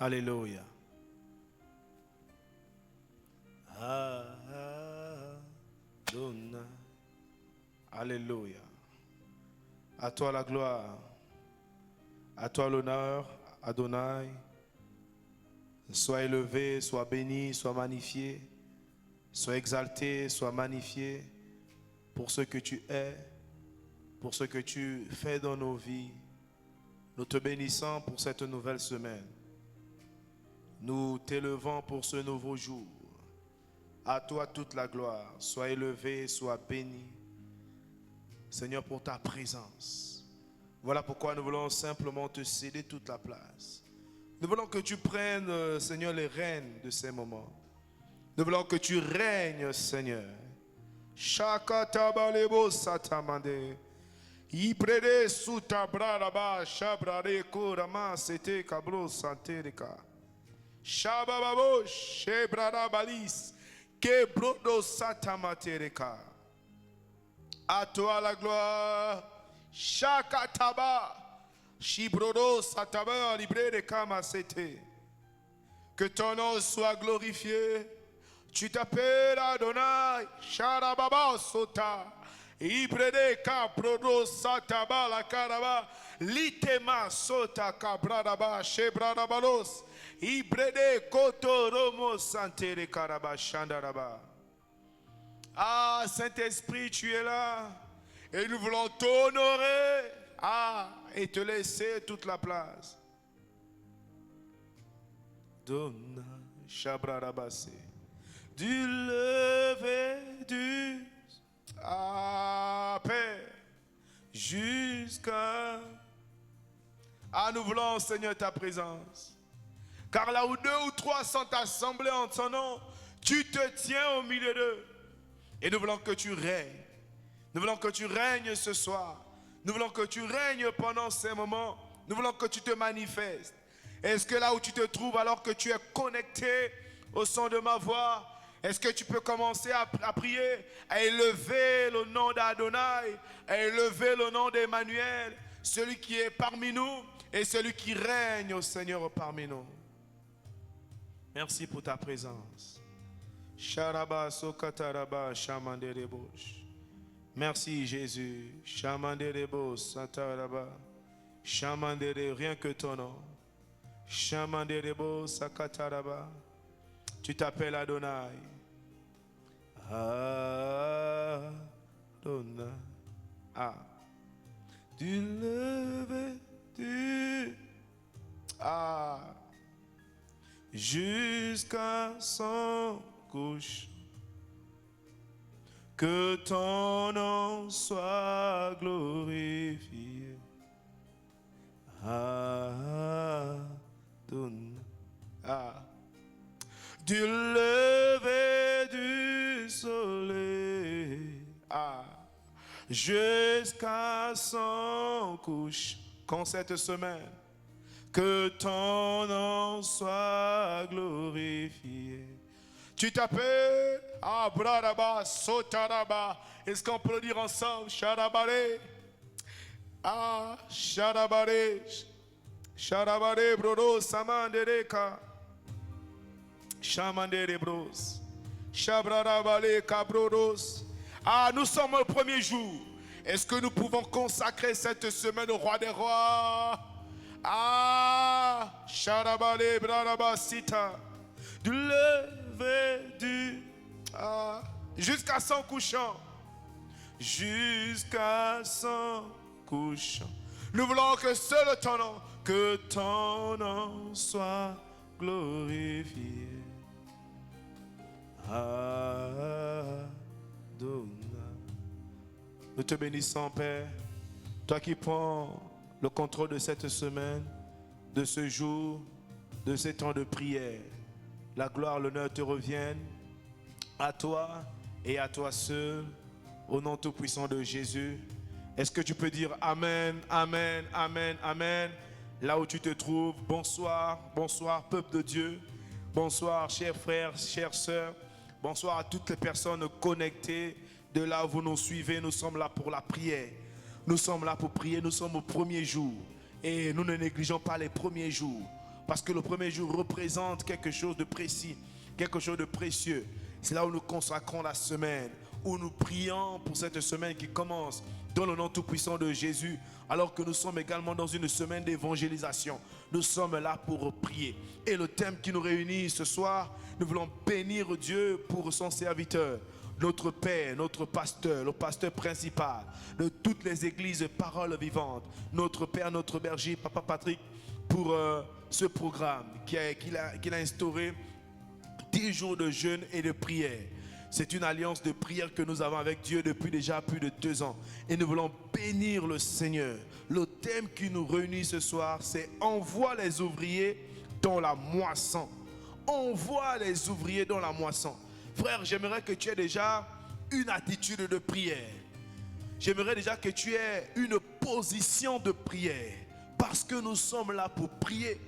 Alléluia. Adonai. Alléluia. À toi la gloire. À toi l'honneur, Adonai. Sois élevé, sois béni, sois magnifié. Sois exalté, sois magnifié pour ce que tu es, pour ce que tu fais dans nos vies. Nous te bénissons pour cette nouvelle semaine. Nous t'élevons pour ce nouveau jour. À toi toute la gloire. Sois élevé, sois béni. Seigneur, pour ta présence. Voilà pourquoi nous voulons simplement te céder toute la place. Nous voulons que tu prennes, Seigneur, les rênes de ces moments. Nous voulons que tu règnes, Seigneur. Shakatabalebo satamande. Iprede sutabraraba shabrare kurama sete kabro santerika. Shabababo shebrarabalis kebrodo satamaterika. À toi la gloire. Shakataba shibrodo sataba libre de kama sete. Que ton nom soit glorifié. Tu t'appelles Adonai, Sharababa Sota, Ibrede Kaprodo Sataba la Karaba, Litema Sota Kabradaba, Shebradabalos, Ibrede Kotoromo Santere Karaba Shandaraba. Ah, Saint-Esprit, tu es là, et nous voulons t'honorer, et te laisser toute la place. Donna Shabradabase. Du lever du Père jusqu'à... nous voulons, Seigneur, ta présence. Car là où deux ou trois sont assemblés en ton nom, tu te tiens au milieu d'eux. Et nous voulons que tu règnes. Nous voulons que tu règnes ce soir. Nous voulons que tu règnes pendant ces moments. Nous voulons que tu te manifestes. Est-ce que là où tu te trouves, alors que tu es connecté au son de ma voix, est-ce que tu peux commencer à prier, à élever le nom d'Adonai, à élever le nom d'Emmanuel, celui qui est parmi nous et celui qui règne au Seigneur parmi nous. Merci pour ta présence. Sharaba sokataraba shamanderebosh. Merci Jésus. Shamanderebo sataraba. Shamandere, rien que ton nom. Shamanderebo sakataraba. Tu t'appelles Adonai. Adonai. Du lever du jusqu'à son couche. Que ton nom soit glorifié. Adonai. Du lever du soleil jusqu'à son couche. Qu'en cette semaine, que ton nom soit glorifié. Tu t'appelles Abradaba Sotaraba. Est-ce qu'on peut le dire ensemble? Sharabare. Sharabare. Sharabare brodo samandereka. Chamandere bros. Shabrarabale kabrodos. Nous sommes au premier jour. Est-ce que nous pouvons consacrer cette semaine au roi des rois? Sharabale brarabasita. Du lever du jusqu'à son couchant. Jusqu'à son couchant. Nous voulons que seul ton nom, que ton nom soit glorifié. Adonai. Nous te bénissons, Père. Toi qui prends le contrôle de cette semaine, de ce jour, de ces temps de prière. La gloire, l'honneur te reviennent à toi et à toi seul, au nom tout-puissant de Jésus. Est-ce que tu peux dire Amen, Amen, Amen, Amen? Là où tu te trouves, bonsoir, bonsoir, peuple de Dieu. Bonsoir, chers frères, chères sœurs. Bonsoir à toutes les personnes connectées. De là où vous nous suivez, nous sommes là pour la prière. Nous sommes là pour prier, nous sommes au premier jour. Et nous ne négligeons pas les premiers jours. Parce que le premier jour représente quelque chose de précis, quelque chose de précieux. C'est là où nous consacrons la semaine, où nous prions pour cette semaine qui commence dans le nom tout-puissant de Jésus, alors que nous sommes également dans une semaine d'évangélisation. Nous sommes là pour prier. Et le thème qui nous réunit ce soir, nous voulons bénir Dieu pour son serviteur, notre Père, notre pasteur, le pasteur principal de toutes les églises Paroles Vivantes, notre Père, notre berger, Papa Patrick, pour ce programme qu'il a instauré, 10 jours de jeûne et de prière. C'est une alliance de prière que nous avons avec Dieu depuis déjà plus de 2 ans. Et nous voulons bénir le Seigneur. Le thème qui nous réunit ce soir, c'est « Envoie les ouvriers dans la moisson ». Envoie les ouvriers dans la moisson. Frère, j'aimerais que tu aies déjà une attitude de prière. J'aimerais déjà que tu aies une position de prière. Parce que nous sommes là pour prier.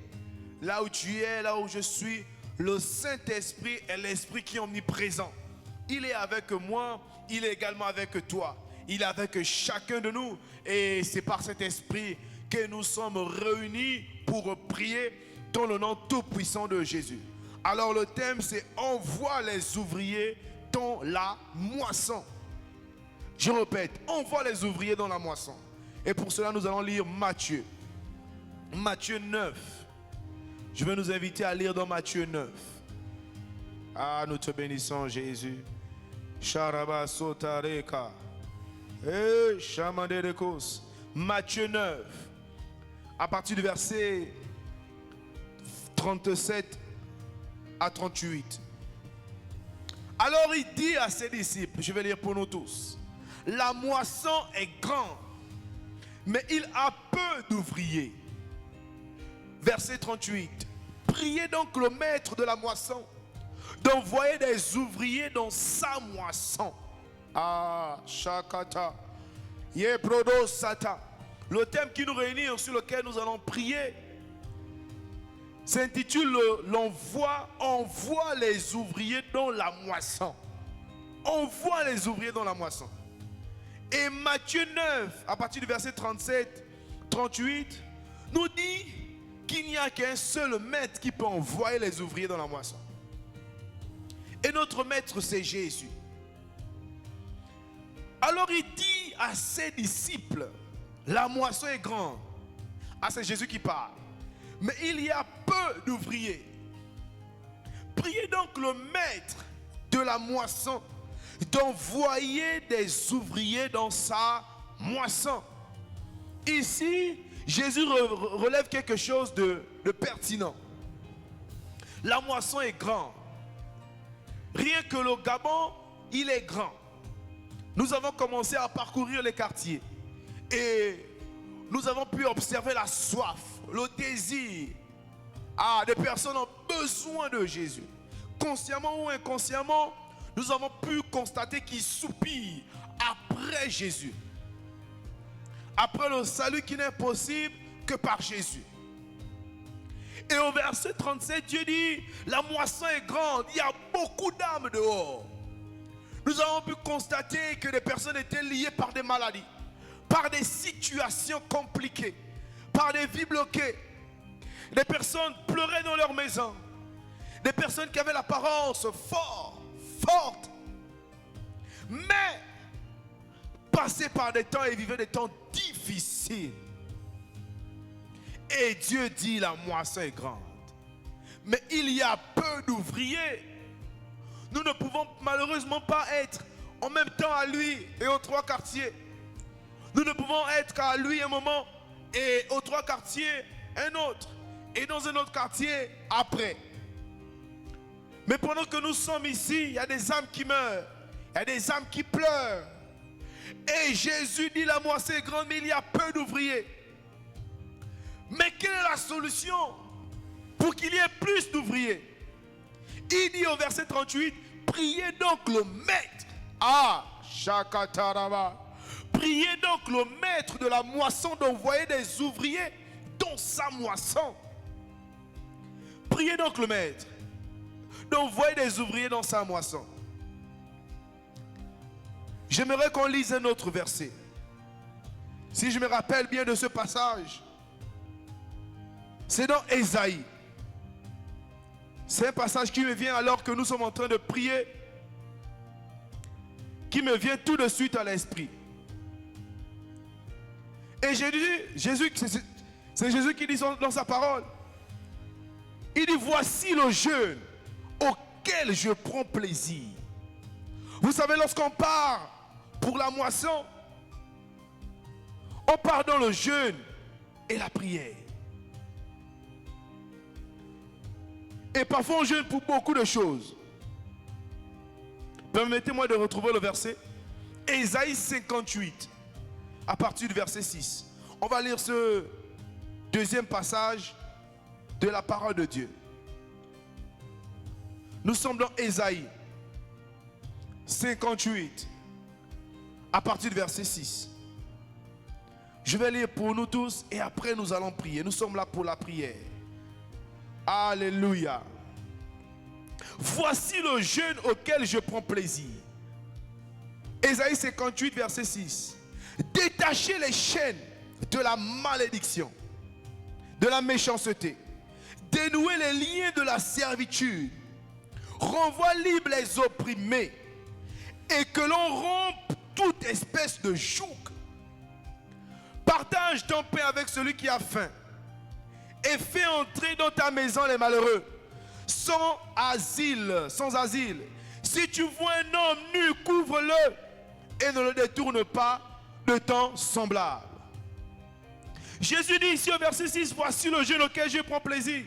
Là où tu es, là où je suis, le Saint-Esprit est l'Esprit qui est omniprésent. Il est avec moi, il est également avec toi. Il est avec chacun de nous. Et c'est par cet esprit que nous sommes réunis pour prier dans le nom tout-puissant de Jésus. Alors le thème c'est « Envoie les ouvriers dans la moisson ». Je répète, envoie les ouvriers dans la moisson. Et pour cela, nous allons lire Matthieu. Matthieu 9. Je vais nous inviter à lire dans Matthieu 9. Ah, nous te bénissons, Jésus. Sharaba sotareka. Shamaderekos. Matthieu 9. À partir du verset 37 à 38. Alors il dit à ses disciples, je vais lire pour nous tous. La moisson est grande, mais il a peu d'ouvriers. Verset 38. Priez donc le maître de la moisson d'envoyer des ouvriers dans sa moisson. Ah, Shakata. Yebrodo Sata. Le thème qui nous réunit, sur lequel nous allons prier, s'intitule l'envoi. Envoie les ouvriers dans la moisson. Envoie les ouvriers dans la moisson. Et Matthieu 9, à partir du verset 37, 38, nous dit qu'il n'y a qu'un seul maître qui peut envoyer les ouvriers dans la moisson. Et notre maître, c'est Jésus. Alors il dit à ses disciples, la moisson est grande. Ah, c'est Jésus qui parle. Mais il y a peu d'ouvriers. Priez donc le maître de la moisson d'envoyer des ouvriers dans sa moisson. Ici, Jésus relève quelque chose de pertinent. La moisson est grande. Rien que le Gabon, il est grand. Nous avons commencé à parcourir les quartiers et nous avons pu observer la soif, le désir. Ah, des personnes ont besoin de Jésus. Consciemment ou inconsciemment, nous avons pu constater qu'ils soupirent après Jésus. Après le salut qui n'est possible que par Jésus. Et au verset 37, Dieu dit, la moisson est grande, il y a beaucoup d'âmes dehors. Nous avons pu constater que des personnes étaient liées par des maladies, par des situations compliquées, par des vies bloquées. Des personnes pleuraient dans leur maison. Des personnes qui avaient l'apparence forte, mais passaient par des temps et vivaient des temps difficiles. Et Dieu dit, la moisson est grande, mais il y a peu d'ouvriers. Nous ne pouvons malheureusement pas être en même temps à lui et aux 3 quartiers. Nous ne pouvons être qu'à lui un moment et aux 3 quartiers un autre. Et dans un autre quartier après. Mais pendant que nous sommes ici, il y a des âmes qui meurent. Il y a des âmes qui pleurent. Et Jésus dit, la moisson est grande, mais il y a peu d'ouvriers. Mais quelle est la solution pour qu'il y ait plus d'ouvriers? Il dit au verset 38, priez donc le maître. Ah, Shakataraba. Priez donc le maître de la moisson d'envoyer des ouvriers dans sa moisson. Priez donc le maître d'envoyer des ouvriers dans sa moisson. J'aimerais qu'on lise un autre verset. Si je me rappelle bien de ce passage, c'est dans Ésaïe. C'est un passage qui me vient alors que nous sommes en train de prier, qui me vient tout de suite à l'esprit. Et Jésus, c'est Jésus qui dit dans sa parole, il dit, voici le jeûne auquel je prends plaisir. Vous savez, lorsqu'on part pour la moisson, on part dans le jeûne et la prière. Et parfois on jeûne pour beaucoup de choses. Permettez-moi de retrouver le verset. Ésaïe 58, à partir du verset 6. On va lire ce deuxième passage de la parole de Dieu. Nous sommes dans Ésaïe 58, à partir du verset 6. Je vais lire pour nous tous et après nous allons prier. Nous sommes là pour la prière. Alléluia. Voici le jeûne auquel je prends plaisir. Ésaïe 58, verset 6. Détachez les chaînes de la malédiction, de la méchanceté. Dénouez les liens de la servitude. Renvoie libre les opprimés. Et que l'on rompe toute espèce de joug. Partage ton pain avec celui qui a faim. Et fais entrer dans ta maison les malheureux. Sans asile. Si tu vois un homme nu, couvre-le. Et ne le détourne pas de temps semblable. Jésus dit ici au verset 6, voici le jeûne auquel je prends plaisir.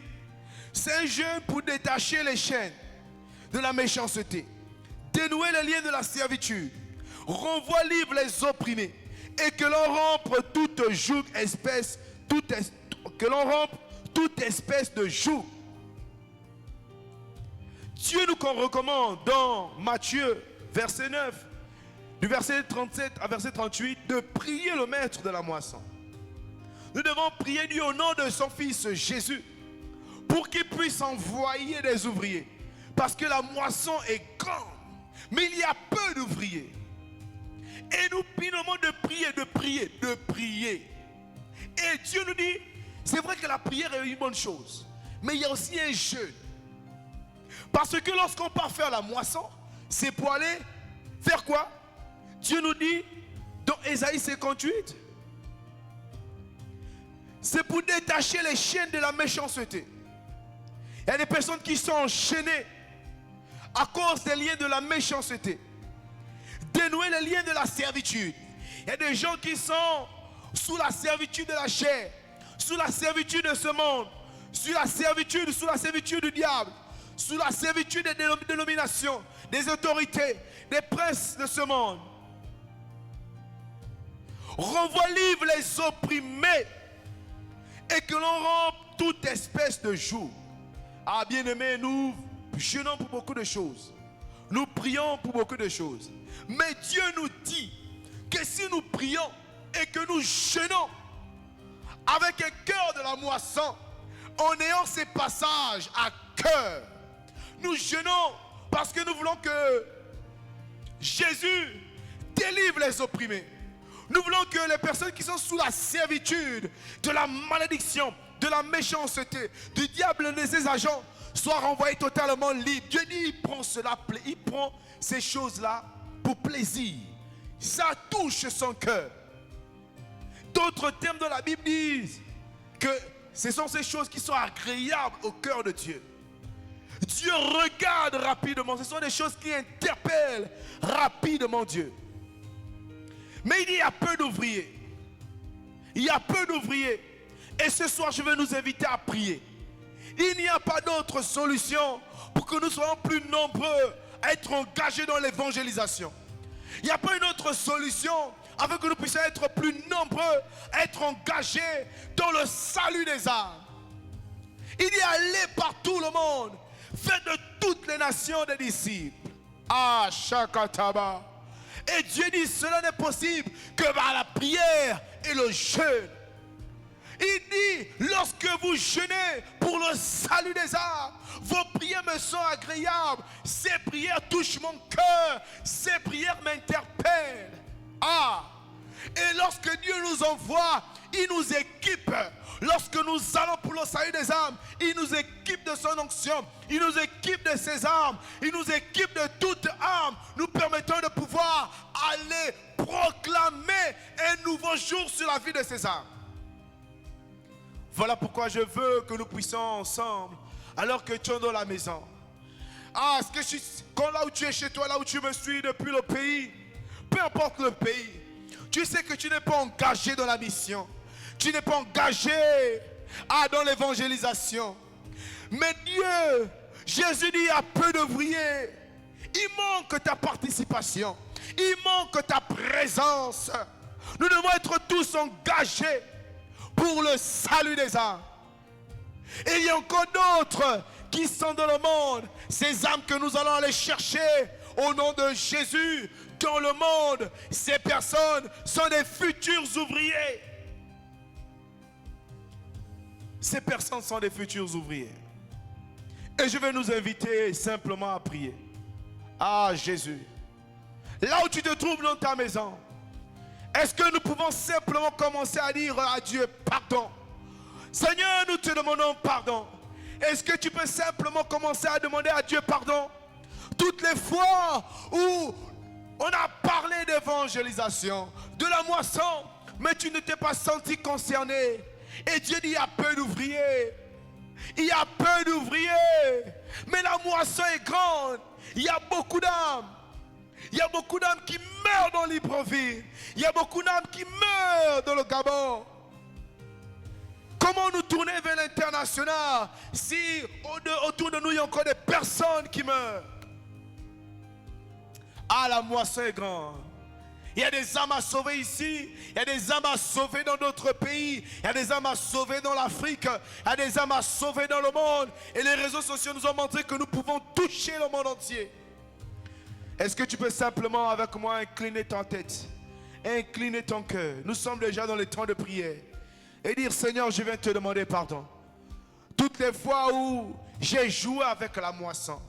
C'est un jeûne pour détacher les chaînes de la méchanceté. Dénouer les liens de la servitude. Renvoie libre les opprimés. Et que l'on rompe toute joug, que l'on rompe toute espèce de joug. Dieu nous recommande dans Matthieu, verset 9, du verset 37 à verset 38, de prier le maître de la moisson. Nous devons prier Dieu au nom de son Fils Jésus pour qu'il puisse envoyer des ouvriers. Parce que la moisson est grande, mais il y a peu d'ouvriers. Et nous demandons de prier. Et Dieu nous dit, c'est vrai que la prière est une bonne chose, mais il y a aussi un jeûne. Parce que lorsqu'on part faire la moisson, c'est pour aller faire quoi? Dieu nous dit dans Ésaïe 58, c'est pour détacher les chaînes de la méchanceté. Il y a des personnes qui sont enchaînées à cause des liens de la méchanceté. Dénouer les liens de la servitude. Il y a des gens qui sont sous la servitude de la chair, sous la servitude de ce monde, sous la servitude du diable, sous la servitude des dénominations, des autorités, des princes de ce monde. Renvoie libre les opprimés et que l'on rompe toute espèce de joug. Ah bien-aimés, nous jeûnons pour beaucoup de choses. Nous prions pour beaucoup de choses. Mais Dieu nous dit que si nous prions et que nous jeûnons avec un cœur de la moisson, en ayant ces passages à cœur, nous jeûnons parce que nous voulons que Jésus délivre les opprimés. Nous voulons que les personnes qui sont sous la servitude de la malédiction, de la méchanceté, du diable et de ses agents soient renvoyés totalement libres. Dieu dit, il prend cela, il prend ces choses-là pour plaisir. Ça touche son cœur. D'autres termes de la Bible disent que ce sont ces choses qui sont agréables au cœur de Dieu. Dieu regarde rapidement. Ce sont des choses qui interpellent rapidement Dieu. Mais il y a peu d'ouvriers. Il y a peu d'ouvriers. Et ce soir, je vais nous inviter à prier. Il n'y a pas d'autre solution pour que nous soyons plus nombreux à être engagés dans l'évangélisation. Il n'y a pas une autre solution afin que nous puissions être plus nombreux à être engagés dans le salut des âmes. Il y a allé par tout le monde, fait de toutes les nations des disciples. Ah, Shakataba. Et Dieu dit, cela n'est possible que par la prière et le jeûne. Il dit, lorsque vous jeûnez pour le salut des âmes, vos prières me sont agréables. Ces prières touchent mon cœur. Ces prières m'interpellent. Ah, Et lorsque Dieu nous envoie, il nous équipe. Lorsque nous allons pour le salut des âmes, il nous équipe de son onction, il nous équipe de ses armes, il nous équipe de toute arme, nous permettant de pouvoir aller proclamer un nouveau jour sur la vie de ces âmes. Voilà pourquoi je veux que nous puissions ensemble, alors que tu es dans la maison. Ah, est-ce que quand là où tu es chez toi, là où tu me suis depuis le pays, peu importe le pays, tu sais que tu n'es pas engagé dans la mission. Tu n'es pas engagé dans l'évangélisation. Mais Dieu, Jésus dit, il y a peu d'ouvriers. Il manque ta participation. Il manque ta présence. Nous devons être tous engagés pour le salut des âmes. Et il y a encore d'autres qui sont dans le monde. Ces âmes que nous allons aller chercher au nom de Jésus dans le monde. Ces personnes sont des futurs ouvriers. Ces personnes sont des futurs ouvriers. Et je vais nous inviter simplement à prier. Ah Jésus, là où tu te trouves dans ta maison, est-ce que nous pouvons simplement commencer à dire à Dieu pardon? Seigneur, nous te demandons pardon. Est-ce que tu peux simplement commencer à demander à Dieu pardon? Toutes les fois où on a parlé d'évangélisation, de la moisson, mais tu ne t'es pas senti concerné. Et Dieu dit, il y a peu d'ouvriers. Il y a peu d'ouvriers. Mais la moisson est grande. Il y a beaucoup d'âmes. Il y a beaucoup d'âmes qui meurent dans Libreville. Il y a beaucoup d'âmes qui meurent dans le Gabon. Comment nous tourner vers l'international si autour de nous il y a encore des personnes qui meurent? Ah, la moisson est grande. Il y a des âmes à sauver ici, il y a des âmes à sauver dans d'autres pays, il y a des âmes à sauver dans l'Afrique, il y a des âmes à sauver dans le monde. Et les réseaux sociaux nous ont montré que nous pouvons toucher le monde entier. Est-ce que tu peux simplement avec moi incliner ta tête, incliner ton cœur? Nous sommes déjà dans les temps de prière. Et dire, Seigneur, je viens te demander pardon. Toutes les fois où j'ai joué avec la moisson,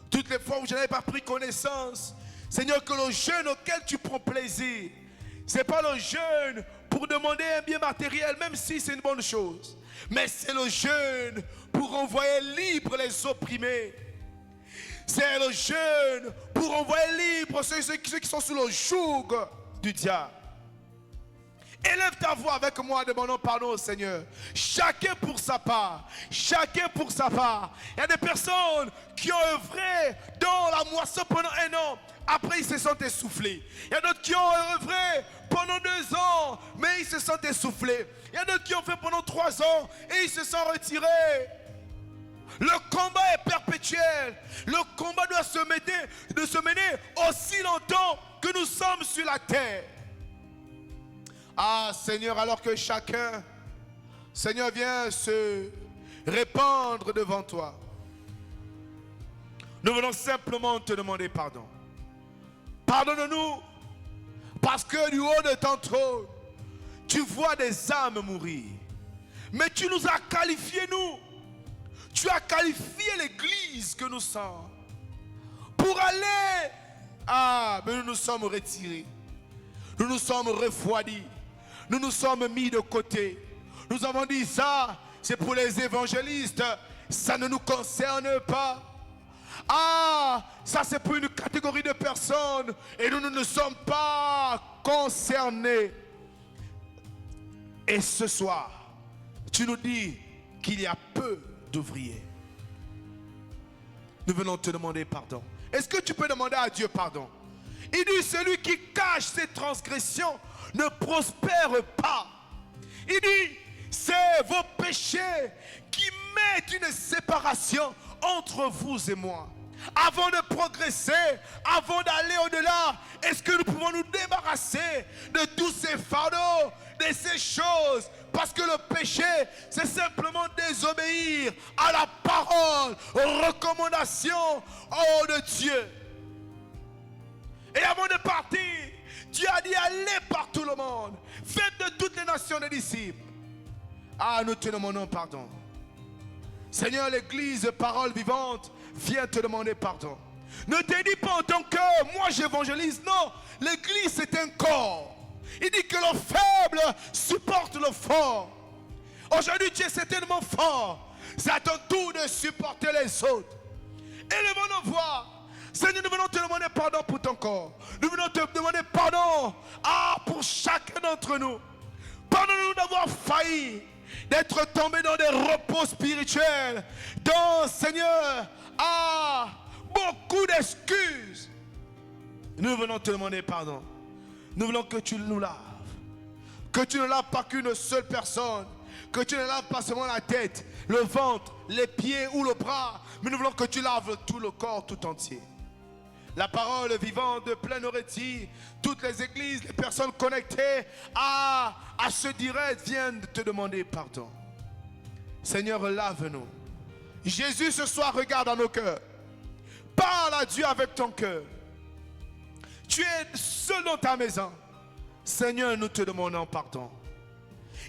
toutes les fois où je n'avais pas pris connaissance, Seigneur, que le jeûne auquel tu prends plaisir, ce n'est pas le jeûne pour demander un bien matériel, même si c'est une bonne chose. Mais c'est le jeûne pour envoyer libre les opprimés. C'est le jeûne pour envoyer libre ceux qui sont sous le joug du diable. Élève ta voix avec moi, demandons pardon au Seigneur. Chacun pour sa part. Chacun pour sa part. Il y a des personnes qui ont œuvré dans la moisson pendant 1 an. Après, ils se sont essoufflés. Il y a d'autres qui ont œuvré pendant 2 ans, mais ils se sont essoufflés. Il y a d'autres qui ont fait pendant 3 ans et ils se sont retirés. Le combat est perpétuel. Le combat doit se mener aussi longtemps que nous sommes sur la terre. Ah Seigneur, alors que chacun, Seigneur, vient se répandre devant toi, nous venons simplement te demander pardon. Pardonne-nous, parce que du haut de ton trône, tu vois des âmes mourir. Mais tu nous as qualifiés, nous. Tu as qualifié l'église que nous sommes pour aller. Ah, mais nous nous sommes retirés. Nous nous sommes refroidis. Nous nous sommes mis de côté. Nous avons dit ça, c'est pour les évangélistes. Ça ne nous concerne pas. Ah, ça c'est pour une catégorie de personnes. Et nous ne sommes pas concernés. Et ce soir, tu nous dis qu'il y a peu d'ouvriers. Nous venons te demander pardon. Est-ce que tu peux demander à Dieu pardon? Il dit, celui qui cache ses transgressions ne prospère pas. Il dit, c'est vos péchés qui mettent une séparation entre vous et moi. Avant de progresser, avant d'aller au-delà, est-ce que nous pouvons nous débarrasser de tous ces fardeaux, de ces choses? Parce que le péché, c'est simplement désobéir à la parole, aux recommandations de Dieu. Et avant de partir, Dieu a dit, allez par tout le monde. Faites de toutes les nations des disciples. Ah, nous te demandons pardon. Seigneur, l'église, parole vivante, vient te demander pardon. Ne te dis pas en tant que moi j'évangélise. Non, l'église c'est un corps. Il dit que le faible supporte le fort. Aujourd'hui, tu es certainement fort. C'est à ton tour de supporter les autres. Élevons nos voix. Seigneur, nous venons te demander pardon pour ton corps. Nous venons te demander pardon pour chacun d'entre nous. Pardonne-nous d'avoir failli, d'être tombé dans des repos spirituels, dans, Seigneur, beaucoup d'excuses. Nous venons te demander pardon. Nous voulons que tu nous laves. Que tu ne laves pas qu'une seule personne. Que tu ne laves pas seulement la tête, le ventre, les pieds ou le bras. Mais nous voulons que tu laves tout le corps tout entier. La parole vivante de pleine dit, toutes les églises, les personnes connectées à ce direct viennent te demander pardon. Seigneur, lave-nous. Jésus, ce soir, regarde dans nos cœurs. Parle à Dieu avec ton cœur. Tu es seul dans ta maison. Seigneur, nous te demandons pardon.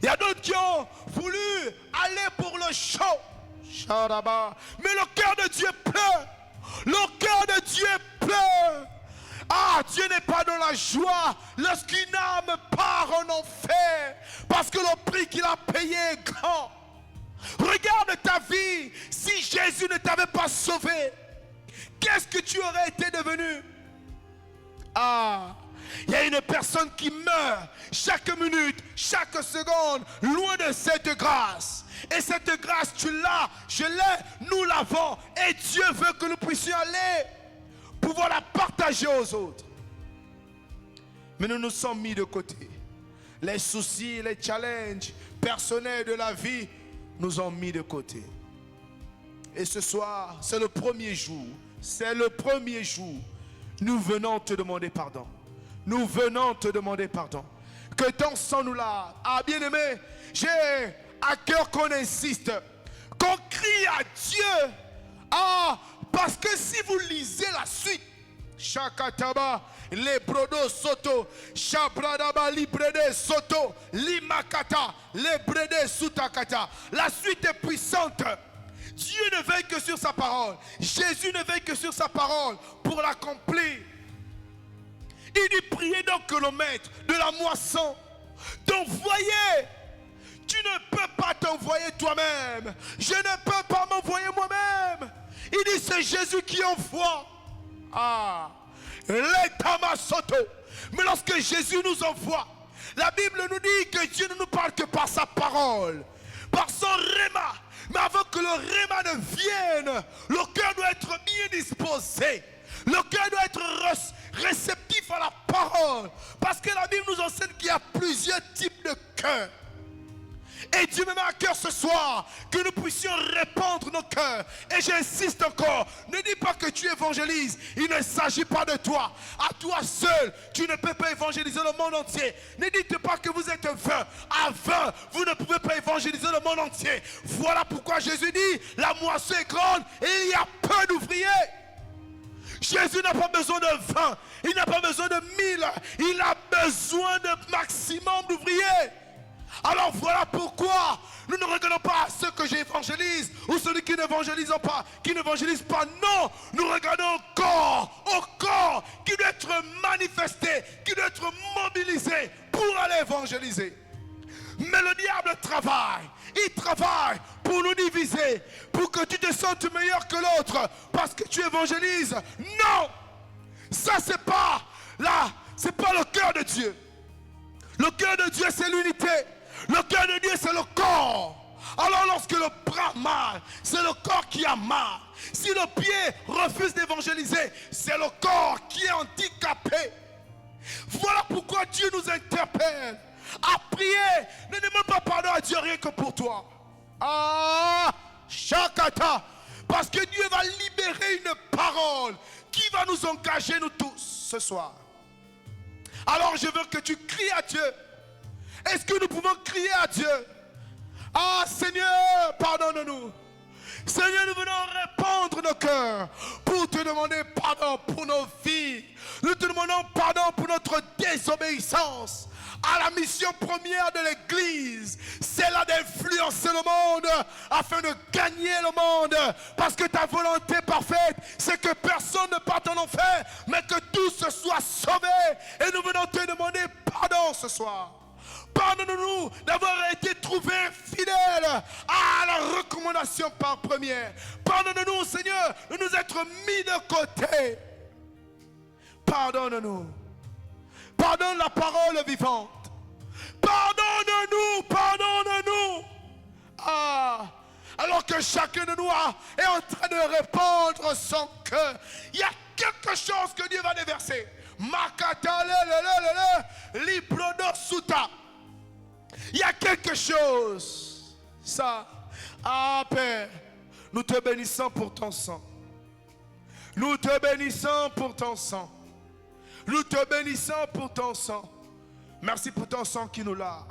Il y a d'autres qui ont voulu aller pour le show. Mais le cœur de Dieu pleure. Le cœur de Dieu pleure. Dieu n'est pas dans la joie lorsqu'une âme part en enfer. Parce que le prix qu'il a payé est grand. Regarde ta vie. Si Jésus ne t'avait pas sauvé, qu'est-ce que tu aurais été devenu? Il y a une personne qui meurt chaque minute, chaque seconde, loin de cette grâce. Et cette grâce, tu l'as, je l'ai, nous l'avons. Et Dieu veut que nous puissions aller, pouvoir la partager aux autres. Mais nous nous sommes mis de côté. Les soucis, les challenges personnels de la vie nous ont mis de côté. Et ce soir, c'est le premier jour. C'est le premier jour. Nous venons te demander pardon. Nous venons te demander pardon. Que ton sang nous lave. Bien-aimé, j'ai à cœur qu'on insiste, qu'on crie à Dieu. Parce que si vous lisez la suite, Shakataba, Lebrodo Soto, Shabradaba, Librede Soto, Limakata, Lebrede Sutakata. La suite est puissante. Dieu ne veille que sur sa parole. Jésus ne veille que sur sa parole pour l'accomplir. Il dit priez donc que le maître de la moisson t'envoyer. Tu ne peux pas t'envoyer toi-même. Je ne peux pas m'envoyer moi-même. Il dit c'est Jésus qui envoie. Mais lorsque Jésus nous envoie, la Bible nous dit que Dieu ne nous parle que par sa parole, par son réma. Mais avant que le réma ne vienne, le cœur doit être bien disposé. Le cœur doit être réceptif à la parole. Parce que la Bible nous enseigne qu'il y a plusieurs types de cœurs. Et Dieu me met à cœur ce soir que nous puissions répandre nos cœurs. Et j'insiste encore, ne dis pas que tu évangélises. Il ne s'agit pas de toi. À toi seul, tu ne peux pas évangéliser le monde entier. Ne dites pas que vous êtes 20. À 20, vous ne pouvez pas évangéliser le monde entier. Voilà pourquoi Jésus dit, la moisson est grande et il y a peu d'ouvriers. Jésus n'a pas besoin de 20, il n'a pas besoin de 1000, il a besoin de maximum d'ouvriers. Alors voilà pourquoi nous ne regardons pas ceux que j'évangélise ou ceux qui n'évangélisent pas, Non, nous regardons au corps qui doit être manifesté, qui doit être mobilisé pour aller évangéliser. Mais le diable travaille. Il travaille pour nous diviser, pour que tu te sentes meilleur que l'autre parce que tu évangélises. Non, ça c'est pas le cœur de Dieu. Le cœur de Dieu c'est l'unité. Le cœur de Dieu c'est le corps. Alors lorsque le bras a mal, c'est le corps qui a mal. Si le pied refuse d'évangéliser, c'est le corps qui est handicapé. Voilà pourquoi Dieu nous interpelle à prier. Ne demande pas pardon à Dieu rien que pour toi. Shakata. Parce que Dieu va libérer une parole qui va nous engager nous tous ce soir. Alors je veux que tu cries à Dieu. Est-ce que nous pouvons crier à Dieu? Seigneur, pardonne-nous. Seigneur, nous venons répandre nos cœurs pour te demander pardon pour nos vies. Nous te demandons pardon pour notre désobéissance à la mission première de l'Église, c'est là d'influencer le monde afin de gagner le monde. Parce que ta volonté parfaite, c'est que personne ne parte en enfer, mais que tous soient sauvés. Et nous venons te demander pardon ce soir. Pardonne-nous d'avoir été trouvés fidèles à la recommandation par première. Pardonne-nous, Seigneur, de nous être mis de côté. Pardonne-nous. Pardonne la parole vivante. Pardonne-nous, pardonne-nous. Ah, alors que chacun de nous est en train de répandre son cœur, il y a quelque chose que Dieu va déverser. Makata librodo suta. Il y a quelque chose. Ça. Ah, Père, nous te bénissons pour ton sang. Nous te bénissons pour ton sang. Nous te bénissons pour ton sang. Merci pour ton sang qui nous lave.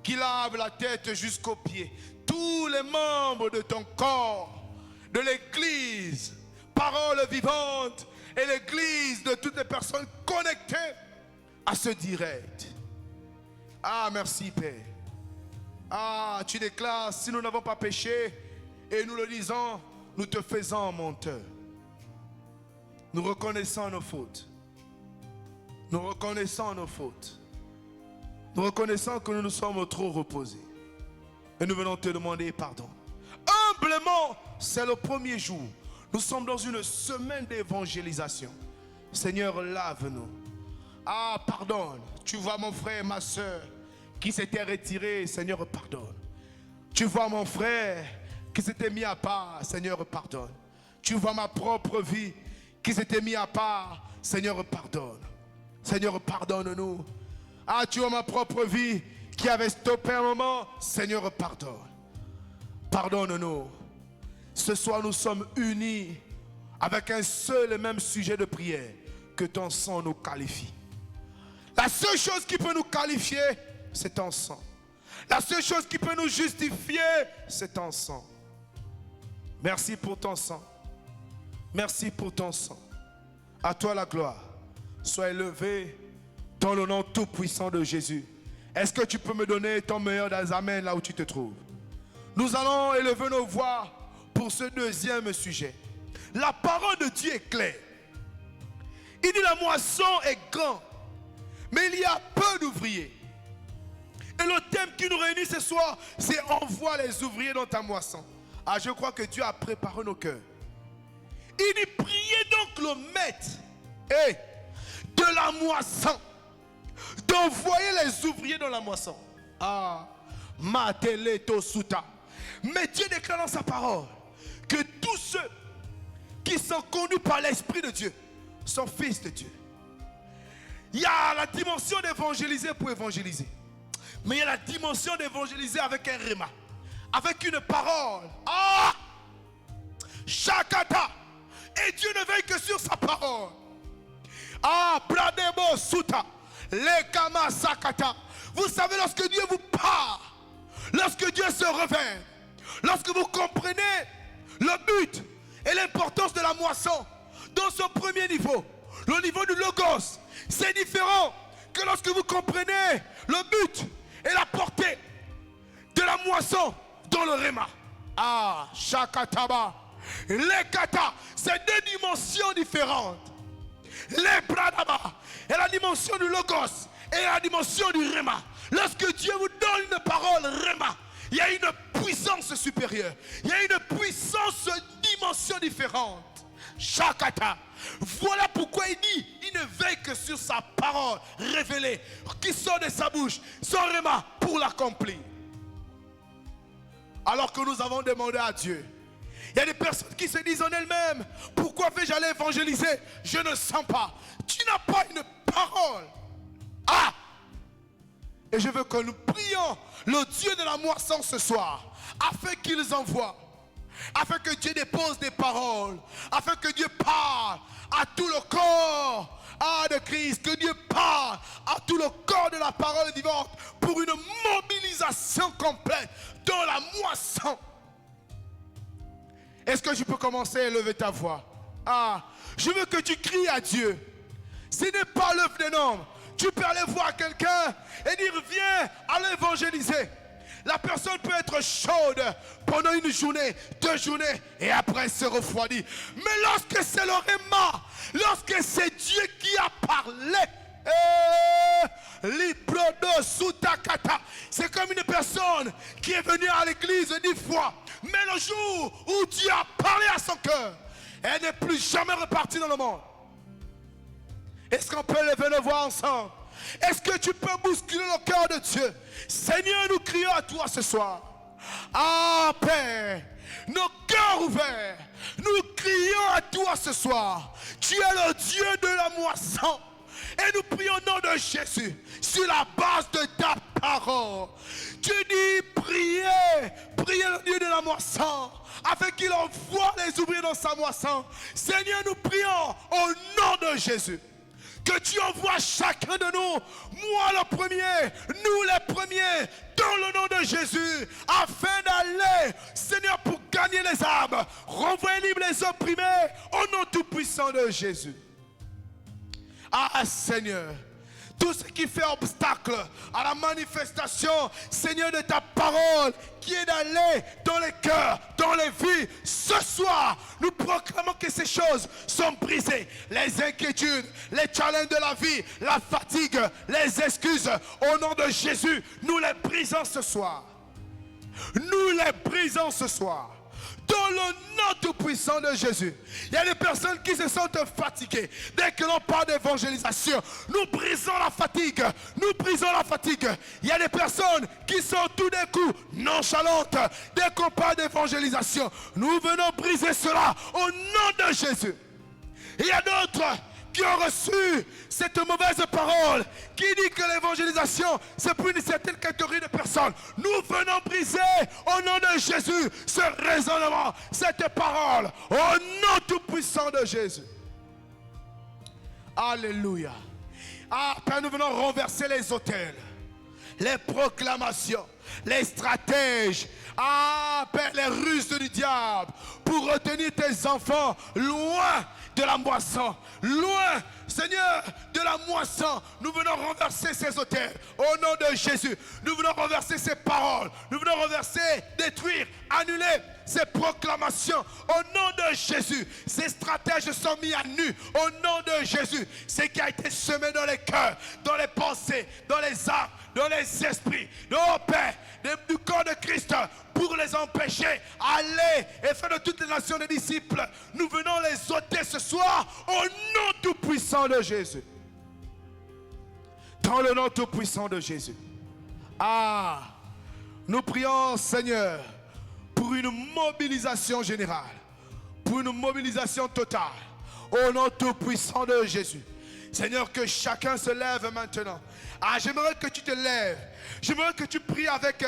Qui lave la tête jusqu'aux pieds. Tous les membres de ton corps, de l'Église, parole vivante, et l'Église de toutes les personnes connectées à ce direct. Ah, merci Père. Ah, tu déclares, si nous n'avons pas péché, et nous le disons, nous te faisons menteur. Nous reconnaissons nos fautes. Nous reconnaissons nos fautes. Nous reconnaissons que nous nous sommes trop reposés. Et nous venons te demander pardon. Humblement, c'est le premier jour. Nous sommes dans une semaine d'évangélisation. Seigneur, lave-nous. Ah, pardonne. Tu vois mon frère et ma soeur qui s'étaient retirés. Seigneur, pardonne. Tu vois mon frère qui s'était mis à part. Seigneur, pardonne. Tu vois ma propre vie qui s'était mis à part. Seigneur, pardonne. Seigneur, pardonne-nous. Ah, tu vois ma propre vie qui avait stoppé un moment. Seigneur, pardonne. Pardonne-nous. Ce soir, nous sommes unis avec un seul et même sujet de prière. Que ton sang nous qualifie. La seule chose qui peut nous qualifier, c'est ton sang. La seule chose qui peut nous justifier, c'est ton sang. Merci pour ton sang. Merci pour ton sang. À toi la gloire. Sois élevé dans le nom tout puissant de Jésus. Est-ce que tu peux me donner ton meilleur des amens là où tu te trouves? Nous allons élever nos voix pour ce deuxième sujet. La parole de Dieu est claire. Il dit la moisson est grande, mais il y a peu d'ouvriers. Et le thème qui nous réunit ce soir, c'est envoie les ouvriers dans ta moisson. Ah, je crois que Dieu a préparé nos cœurs. Il dit priez donc le maître de la moisson d'envoyer les ouvriers dans la moisson. Ah, mateleto suta. Mais Dieu déclare dans sa parole que tous ceux qui sont conduits par l'Esprit de Dieu sont fils de Dieu. Il y a la dimension d'évangéliser pour évangéliser. Mais il y a la dimension d'évangéliser avec un rhéma, avec une parole. Ah! Shakata. Et Dieu ne veille que sur sa parole. Ah, Bradebo Suta, Lekama Sakata. Vous savez, lorsque Dieu vous parle, lorsque Dieu se révèle, lorsque vous comprenez le but et l'importance de la moisson, dans ce premier niveau, le niveau du Logos, c'est différent que lorsque vous comprenez le but et la portée de la moisson dans le Réma. Ah, Shakataba. Les kata, c'est deux dimensions différentes. Les bradaba et la dimension du logos et la dimension du réma. Lorsque Dieu vous donne une parole réma, il y a une puissance supérieure. Il y a une puissance dimension différente. Shakata. Voilà pourquoi il dit, il ne veille que sur sa parole révélée qui sort de sa bouche, son réma pour l'accomplir. Alors que nous avons demandé à Dieu. Il y a des personnes qui se disent en elles-mêmes, pourquoi vais-je aller évangéliser? Je ne sens pas. Tu n'as pas une parole. Ah! Et je veux que nous prions le Dieu de la moisson ce soir, afin qu'il nous envoie, afin que Dieu dépose des paroles, afin que Dieu parle à tout le corps de Christ, que Dieu parle à tout le corps de la parole vivante pour une mobilisation complète dans la moisson. Est-ce que je peux commencer à élever ta voix? Ah, je veux que tu cries à Dieu. Ce n'est pas l'œuvre d'un homme. Tu peux aller voir quelqu'un et dire viens, allez évangéliser. La personne peut être chaude pendant une journée, 2 journées, et après se refroidit. Mais lorsque c'est le réma, lorsque c'est Dieu qui a parlé, c'est comme une personne qui est venue à l'église 10 fois. Mais le jour où Dieu a parlé à son cœur, elle n'est plus jamais repartie dans le monde. Est-ce qu'on peut lever le voix ensemble? Est-ce que tu peux bousculer le cœur de Dieu? Seigneur, nous crions à toi ce soir. Ah Père, nos cœurs ouverts, nous crions à toi ce soir. Tu es le Dieu de la moisson. Et nous prions au nom de Jésus, sur la base de ta parole. Tu dis, priez le Dieu de la moisson, afin qu'il envoie les ouvriers dans sa moisson. Seigneur, nous prions au nom de Jésus. Que tu envoies chacun de nous, moi le premier, nous les premiers, dans le nom de Jésus, afin d'aller, Seigneur, pour gagner les âmes, renvoyer libre les opprimés, au nom tout puissant de Jésus. Ah Seigneur, tout ce qui fait obstacle à la manifestation, Seigneur, de ta parole, qui est d'aller dans les cœurs, dans les vies, ce soir, nous proclamons que ces choses sont brisées. Les inquiétudes, les challenges de la vie, la fatigue, les excuses, au nom de Jésus, nous les brisons ce soir. Nous les brisons ce soir. Dans le nom tout puissant de Jésus. Il y a des personnes qui se sentent fatiguées. Dès que l'on parle d'évangélisation, nous brisons la fatigue. Nous brisons la fatigue. Il y a des personnes qui sont tout d'un coup nonchalantes. Dès qu'on parle d'évangélisation, nous venons briser cela au nom de Jésus. Il y a d'autres qui ont reçu cette mauvaise parole qui dit que l'évangélisation c'est pour une certaine catégorie de personnes. Nous venons briser au nom de Jésus ce raisonnement, cette parole au nom tout puissant de Jésus. Alléluia. Ah Père, nous venons renverser les autels, les proclamations, les stratèges, ah Père, les ruses du diable pour retenir tes enfants loin de la moisson, loin, Seigneur, de la moisson. Nous venons renverser ces autels au nom de Jésus. Nous venons renverser ces paroles. Nous venons renverser, détruire, annuler ces proclamations au nom de Jésus. Ces stratèges sont mis à nu au nom de Jésus. Ce qui a été semé dans les cœurs, dans les pensées, dans les âmes, dans les esprits, oh Père, du corps de Christ, pour les empêcher, aller et faire de toutes les nations des disciples. Nous venons les ôter ce soir au nom tout puissant de Jésus. Dans le nom tout puissant de Jésus. Ah, nous prions, Seigneur, pour une mobilisation générale, pour une mobilisation totale, au nom tout puissant de Jésus. Seigneur, que chacun se lève maintenant. Ah, j'aimerais que tu te lèves. J'aimerais que tu pries avec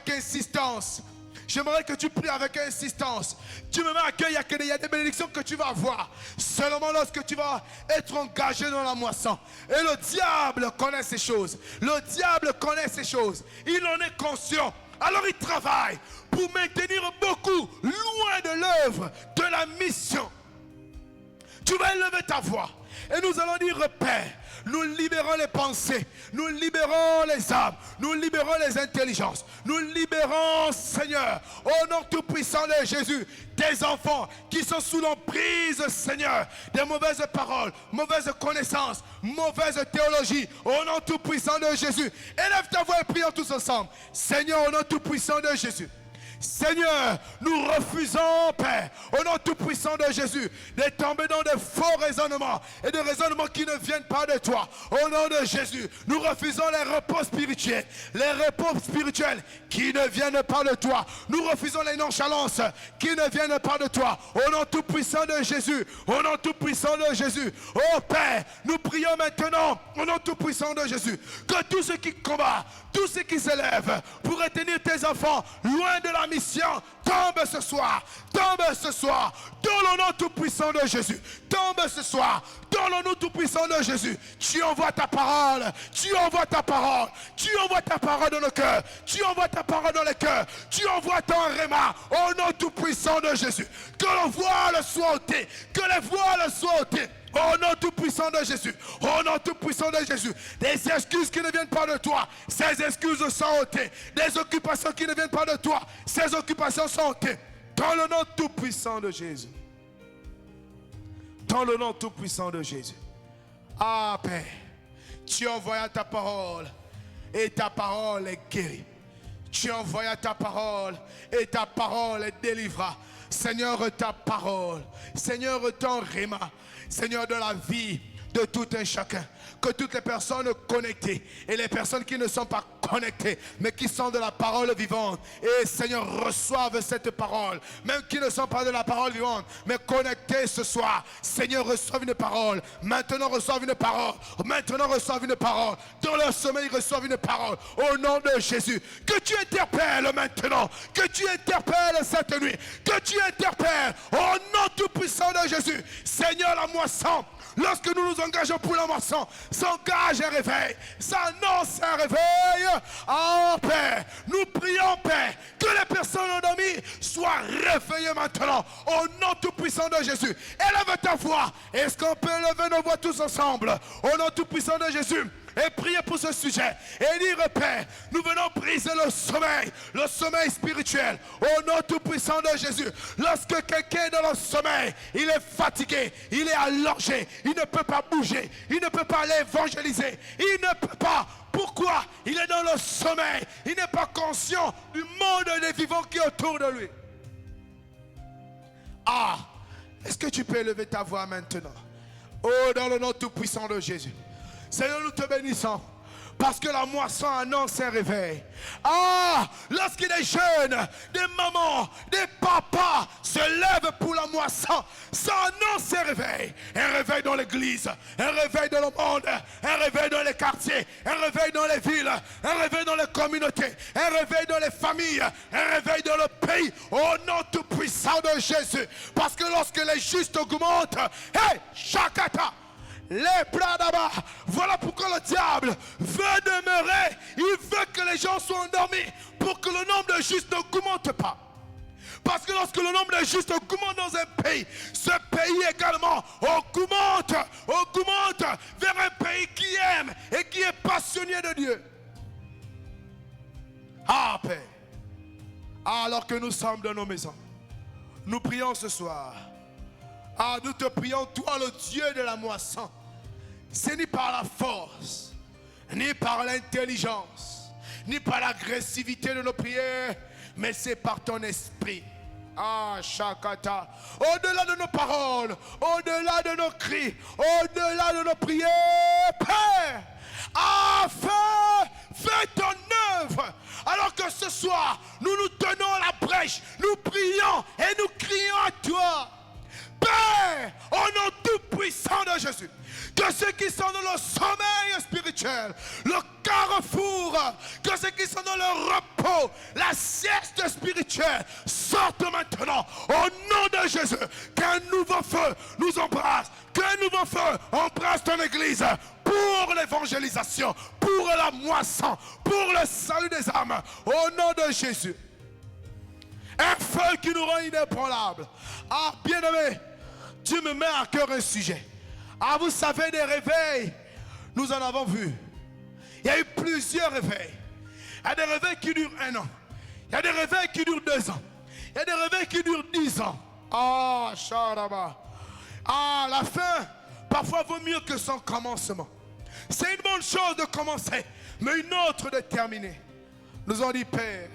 insistance. J'aimerais que tu pries avec insistance. Tu me mets à cœur, il y a des bénédictions que tu vas avoir seulement lorsque tu vas être engagé dans la moisson. Et le diable connaît ces choses. Le diable connaît ces choses. Il en est conscient. Alors il travaille pour maintenir beaucoup loin de l'œuvre, de la mission. Tu vas élever ta voix. Et nous allons dire, Père, nous libérons les pensées, nous libérons les âmes, nous libérons les intelligences, nous libérons, Seigneur, au nom tout puissant de Jésus, des enfants qui sont sous l'emprise, Seigneur, des mauvaises paroles, mauvaises connaissances, mauvaise théologie, au nom tout puissant de Jésus. Élève ta voix et prions tous ensemble. Seigneur, au nom tout puissant de Jésus. Seigneur, nous refusons, Père, au nom tout puissant de Jésus, de tomber dans de faux raisonnements et de raisonnements qui ne viennent pas de toi. Au nom de Jésus, nous refusons les repos spirituels qui ne viennent pas de toi. Nous refusons les nonchalances qui ne viennent pas de toi. Au nom tout puissant de Jésus, au nom tout puissant de Jésus. Oh Père, nous prions maintenant, au nom tout puissant de Jésus, que tous ceux qui combattent, tous ceux qui s'élèvent pour retenir tes enfants loin de la la mission, tombe ce soir. Tombe ce soir. Dans le nom tout-puissant de Jésus. Tombe ce soir. Dans le nom tout-puissant de Jésus. Tu envoies ta parole. Tu envoies ta parole. Tu envoies ta parole dans le cœur. Tu envoies ta parole dans le cœur. Tu envoies ton réma au nom tout-puissant de Jésus. Que le voile soit ôté. Que les voiles soient ôtés. Au nom tout-puissant de Jésus. Au nom tout-puissant de Jésus. Des excuses qui ne viennent pas de toi. Ces excuses sont ôtées. Des occupations qui ne viennent pas de toi. Ces occupations sont ôtées. Dans le nom tout-puissant de Jésus. Dans le nom tout-puissant de Jésus. Ah, Père, tu envoies ta parole et ta parole est guérie. Tu envoies ta parole et ta parole est délivrée. Seigneur, ta parole. Seigneur, ton réma. Seigneur, de la vie de tout un chacun. Que toutes les personnes connectées et les personnes qui ne sont pas connectées, mais qui sont de la parole vivante, et Seigneur, reçoivent cette parole. Même qui ne sont pas de la parole vivante, mais connectés ce soir. Seigneur, reçoivent une parole. Maintenant, reçoivent une parole. Maintenant, reçoivent une parole. Dans leur sommeil, reçoivent une parole. Au nom de Jésus. Que tu interpelles maintenant. Que tu interpelles cette nuit. Que tu interpelles au nom tout-puissant de Jésus. Seigneur, la moisson. Lorsque nous nous engageons pour la moisson, s'engage un réveil, s'annonce un réveil. Oh Père, nous prions Père, que les personnes endormies soient réveillées maintenant. Au nom tout-puissant de Jésus. Élève ta voix. Est-ce qu'on peut élever nos voix tous ensemble? Au nom tout-puissant de Jésus. Et prier pour ce sujet. Et dire, Père, nous venons briser le sommeil spirituel. Au nom tout-puissant de Jésus. Lorsque quelqu'un est dans le sommeil, il est fatigué, il est allongé, il ne peut pas bouger, il ne peut pas aller évangéliser, il ne peut pas. Pourquoi? Il est dans le sommeil, il n'est pas conscient du monde des vivants qui est autour de lui. Ah, est-ce que tu peux élever ta voix maintenant? Oh, dans le nom tout-puissant de Jésus. Seigneur, nous te bénissons. Parce que la moisson annonce un réveil. Ah, lorsqu'il est jeune, des mamans, des papas se lèvent pour la moisson, ça annonce un réveil. Un réveil dans l'église, un réveil dans le monde, un réveil dans les quartiers, un réveil dans les villes, un réveil dans les communautés, un réveil dans les familles, un réveil dans le pays. Au nom tout puissant de Jésus. Parce que lorsque les justes augmentent, hey, Shakata, les plats d'abord. Voilà pourquoi le diable veut demeurer. Il veut que les gens soient endormis pour que le nombre de justes n'augmente pas. Parce que lorsque le nombre de justes augmente dans un pays, ce pays également augmente vers un pays qui aime et qui est passionné de Dieu. Ah, Père. Alors que nous sommes dans nos maisons, nous prions ce soir. Ah, nous te prions, toi le Dieu de la moisson. C'est ni par la force, ni par l'intelligence, ni par l'agressivité de nos prières, mais c'est par ton esprit. Ah, Shakata. Au-delà de nos paroles, au-delà de nos cris, au-delà de nos prières, Père, fais ton œuvre. Alors que ce soir, nous nous tenons à la brèche, nous prions et nous crions à toi. Père, au nom tout puissant de Jésus, que ceux qui sont dans le sommeil spirituel, le carrefour, que ceux qui sont dans le repos, la sieste spirituelle, sortent maintenant au nom de Jésus. Qu'un nouveau feu nous embrasse, qu'un nouveau feu embrasse ton église pour l'évangélisation, pour la moisson, pour le salut des âmes, au nom de Jésus. Un feu qui nous rend inébranlables. Ah, bien-aimé, tu me mets à cœur un sujet. Ah, vous savez, des réveils, nous en avons vu. Il y a eu plusieurs réveils. Il y a des réveils qui durent 1 an. Il y a des réveils qui durent 2 ans. Il y a des réveils qui durent 10 ans. Ah, Sharaba. Ah, la fin, parfois vaut mieux que son commencement. C'est une bonne chose de commencer, mais une autre de terminer. Nous avons dit, Père,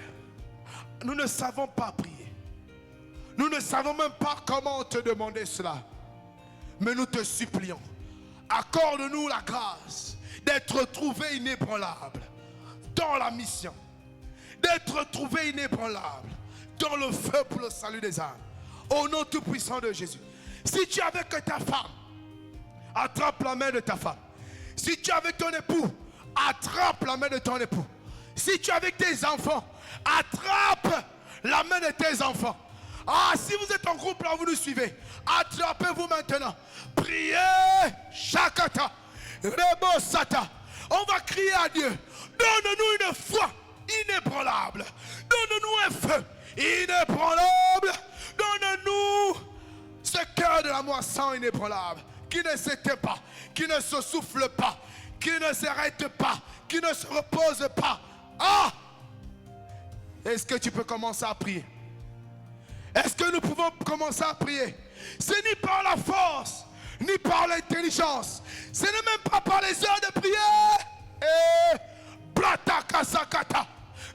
nous ne savons pas prier. Nous ne savons même pas comment te demander cela. Mais nous te supplions, accorde-nous la grâce d'être trouvé inébranlable dans la mission. D'être trouvé inébranlable dans le feu pour le salut des âmes. Au nom tout puissant de Jésus. Si tu es avec ta femme, attrape la main de ta femme. Si tu es avec ton époux, attrape la main de ton époux. Si tu es avec tes enfants, attrape la main de tes enfants. Ah, si vous êtes en groupe là, vous nous suivez. Attrapez-vous maintenant. Priez. Shakata. Rebo Sata. On va crier à Dieu. Donne-nous une foi inébranlable. Donne-nous un feu inébranlable. Donne-nous ce cœur de la moisson inébranlable. Qui ne s'éteint pas, qui ne se souffle pas, qui ne s'arrête pas, qui ne se repose pas. Ah! Est-ce que tu peux commencer à prier? Est-ce que nous pouvons commencer à prier? Ce n'est ni par la force, ni par l'intelligence. Ce n'est même pas par les heures de prière.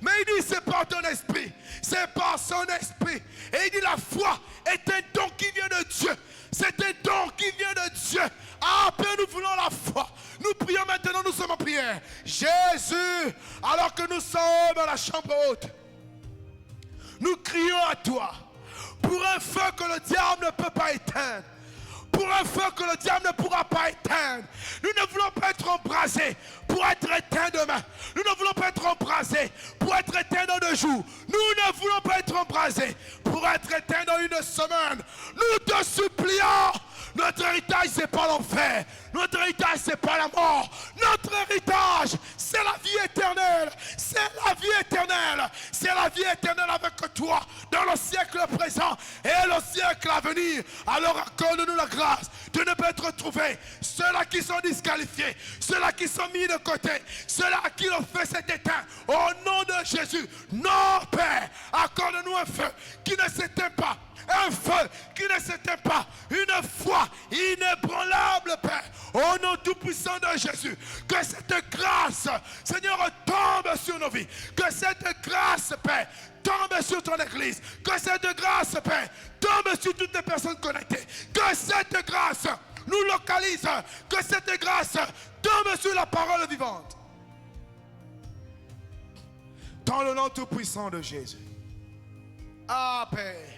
Mais il dit c'est par ton esprit. C'est par son esprit. Et il dit la foi est un don qui vient de Dieu. C'est un don qui vient de Dieu. Ah, Père, nous voulons la foi. Nous prions maintenant, nous sommes en prière. Jésus, alors que nous sommes dans la chambre haute, nous crions à toi pour un feu que le diable ne peut pas éteindre. Pour un feu que le diable ne pourra pas éteindre. Nous ne voulons pas être embrasés pour être éteints demain. Nous ne voulons pas être embrasés pour être éteints dans 2 jours. Nous ne voulons pas être embrasés pour être éteints dans 1 semaine. Nous te supplions. Notre héritage, c'est pas l'enfer. Notre héritage, c'est pas la mort. Notre héritage, c'est la vie éternelle. C'est la vie éternelle. C'est la vie éternelle avec toi dans le siècle présent et le siècle à venir. Alors accorde-nous la grâce de ne pas être trouvés. Ceux-là qui sont disqualifiés, ceux-là qui sont mis de côté, ceux-là à qui le feu s'est éteint. Au nom de Jésus, non, Père, accorde-nous un feu qui ne s'éteint pas. Un feu qui ne s'éteint pas. Une foi inébranlable, Père. Au nom tout-puissant de Jésus. Que cette grâce, Seigneur, tombe sur nos vies. Que cette grâce, Père, tombe sur ton église. Que cette grâce, Père, tombe sur toutes les personnes connectées. Que cette grâce nous localise. Que cette grâce tombe sur la parole vivante. Dans le nom tout-puissant de Jésus. Ah, Père.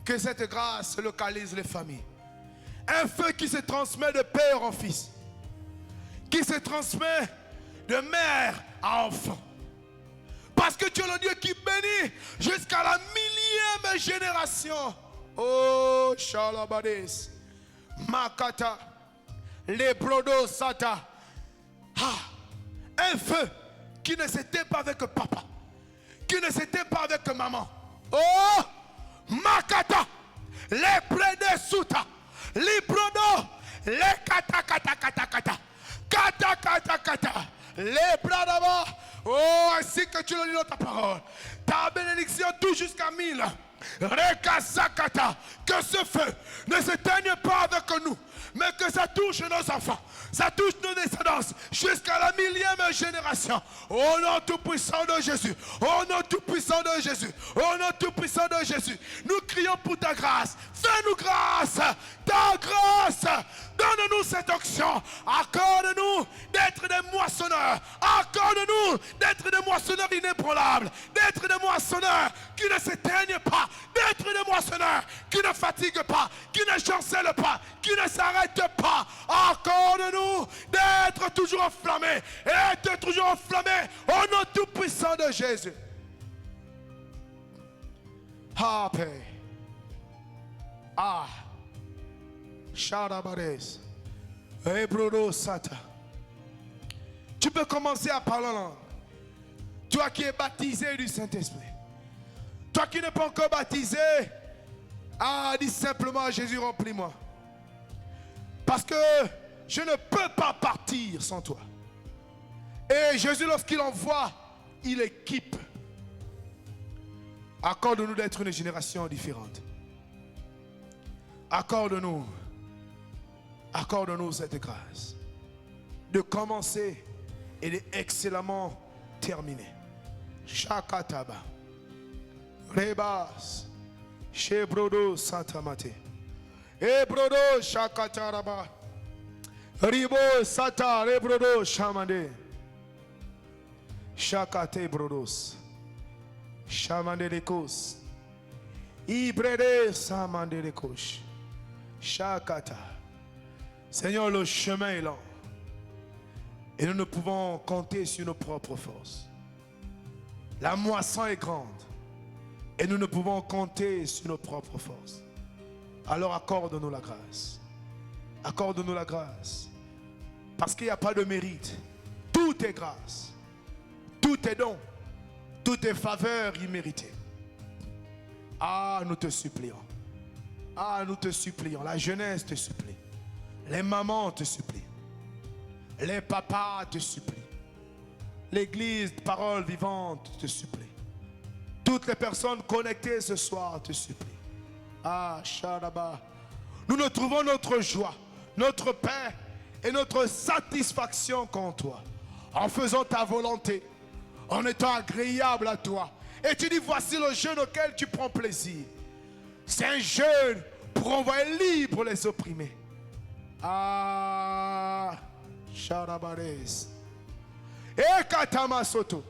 Que cette grâce localise les familles. Un feu qui se transmet de père en fils. Qui se transmet de mère à enfant. Parce que tu es le Dieu qui bénit jusqu'à la 1000e génération. Oh, Shalabades. Makata. Lebrodo Sata. Un feu qui ne s'éteint pas avec papa. Qui ne s'éteint pas avec maman. Oh, Makata, les prédés souta, les brodos, les kata kata kata kata, kata kata kata, les bras d'abord. Oh, ainsi que tu le dis dans ta parole, ta bénédiction touche jusqu'à 1000. Rekasakata, que ce feu ne s'éteigne pas avec nous, mais que ça touche nos enfants, ça touche nos descendances jusqu'à la 1000e génération. Au nom tout-puissant de Jésus, au nom tout-puissant de Jésus, au nom tout-puissant de Jésus, nous crions pour ta grâce. Fais-nous grâce, ta grâce. Donne-nous cette onction. Accorde-nous d'être des moissonneurs. Accorde-nous d'être des moissonneurs inébranlables. D'être des moissonneurs qui ne s'éteignent pas. D'être des moissonneurs qui ne fatiguent pas. Qui ne chancellent pas. Qui ne s'arrêtent pas. Accorde-nous d'être toujours enflammés. Et d'être toujours enflammés au nom tout-puissant de Jésus. Ah, Père. Ah. Shadabares. Ebrodo Sata. Tu peux commencer à parler en langue. Toi qui es baptisé du Saint-Esprit. Toi qui n'es pas encore baptisé. Ah, dis simplement à Jésus, remplis-moi. Parce que je ne peux pas partir sans toi. Et Jésus, lorsqu'il envoie, il équipe. Accorde-nous d'être une génération différente. Accorde-nous cette grâce de commencer et d'excellemment terminer. Shakataba, Rebas, Shebrodo Santamate, Ebrodo Shakataraba, Ribo Sata, Rebrodo Shamande, Shakate Brodos, Shamande Lekos, Ibrede Samande Lekosh, Shakata. Seigneur, le chemin est lent. Et nous ne pouvons compter sur nos propres forces. La moisson est grande et nous ne pouvons compter sur nos propres forces. Alors accorde-nous la grâce. Accorde-nous la grâce. Parce qu'il n'y a pas de mérite. Tout est grâce. Tout est don. Tout est faveur imméritée. Ah, nous te supplions. Ah, nous te supplions. La jeunesse te supplie. Les mamans te supplient. Les papas te supplient. L'église, parole vivante, te supplie. Toutes les personnes connectées ce soir te supplient. Ah, Sharaba. Nous ne trouvons notre joie, notre paix et notre satisfaction qu'en toi. En faisant ta volonté, en étant agréable à toi. Et tu dis, voici le jeûne auquel tu prends plaisir. C'est un jeûne pour envoyer libre les opprimés. Ah, Sharabares. Et Katama Soto.